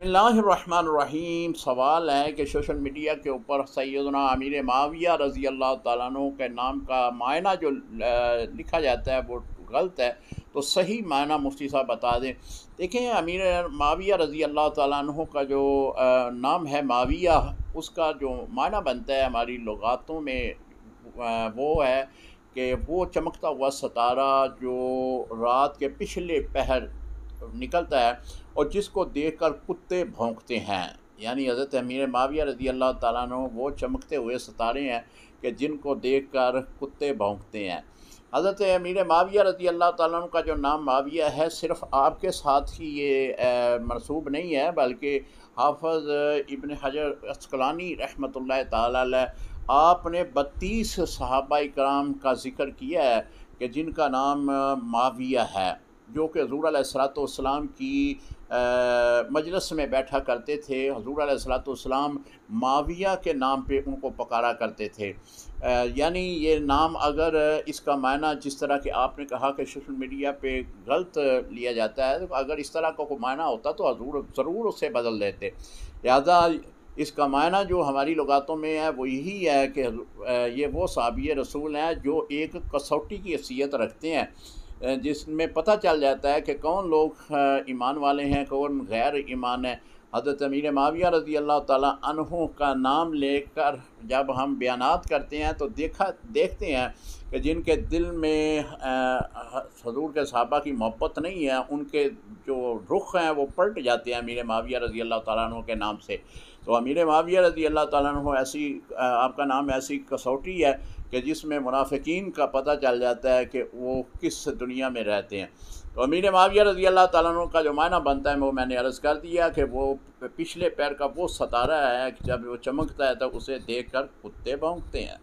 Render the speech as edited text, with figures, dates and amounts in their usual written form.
बिस्मिल्लाहिर्रहमानिर्रहीम। सवाल है कि सोशल मीडिया के ऊपर सैयदना अमीर माविया रज़ी अल्लाह ताला अन्हु के नाम का मायना जो लिखा जाता है वो गलत है, तो सही मायना मुफ्ती साहब बता दें। देखें, अमीर माविया रज़ी अल्लाह ताला अन्हु का जो नाम है माविया, उसका जो मायना बनता है हमारी लुगातों में वो है कि वो चमकता हुआ सितारा जो रात के पिछले पहर निकलता है और जिसको देखकर कुत्ते भौंकते हैं। यानी हज़रत अमीर माविया रज़ी अल्लाह ताला अन्हु वो चमकते हुए सितारे हैं कि जिनको देखकर कुत्ते भौंकते हैं। हज़रत अमीर माविया रज़ी अल्लाह ताला अन्हु का जो नाम माविया है, सिर्फ़ आपके साथ ही ये मनसूब नहीं है, बल्कि हाफ़िज़ इब्न हजर अस्क़लानी रहमतुल्लाह ताला अलैह आपने 32 सहाबा इकराम का ज़िक्र किया है कि जिनका नाम माविया है, जो कि हुज़ूर अलैहिस्सलाम की मजलिस में बैठा करते थे। हुज़ूर अलैहिस्सलाम माविया के नाम पे उनको पुकारा करते थे। यानी ये नाम, अगर इसका मायना जिस तरह के आपने कहा कि सोशल मीडिया पे गलत लिया जाता है, तो अगर इस तरह का कोई मायना होता तो हुज़ूर ज़रूर उसे बदल देते। लिहाजा इसका मायना जो हमारी लुगातों में है वो यही है कि ये वो सहाबी रसूल हैं जो एक कसौटी की हैसियत रखते हैं, जिसमें पता चल जाता है कि कौन लोग ईमान वाले हैं, कौन गैर ईमान है। हज़रत अमीर माविया रज़ी अल्लाह ताला अन्हु का नाम लेकर जब हम बयानात करते हैं तो देखते हैं कि जिनके दिल में हुज़ूर के सहाबा की मोहब्बत नहीं है, उनके जो रुख हैं वो पलट जाते हैं अमीर माविया रज़ी अल्लाह ताला अन्हु के नाम से। तो अमीर माविया रज़ी अल्लाह ताला अन्हु ऐसी आपका नाम ऐसी कसौटी है कि जिसमें मुनाफिकीन का पता चल जाता है कि वो किस दुनिया में रहते हैं। तो अमीर माविया रज़ी अल्लाह ताला अन्हु का जो मायना बनता है वो मैंने अर्ज़ कर दिया कि वो पिछले पैर का वो सितारा है कि जब वो चमकता है तो उसे देखकर कुत्ते भौंकते हैं।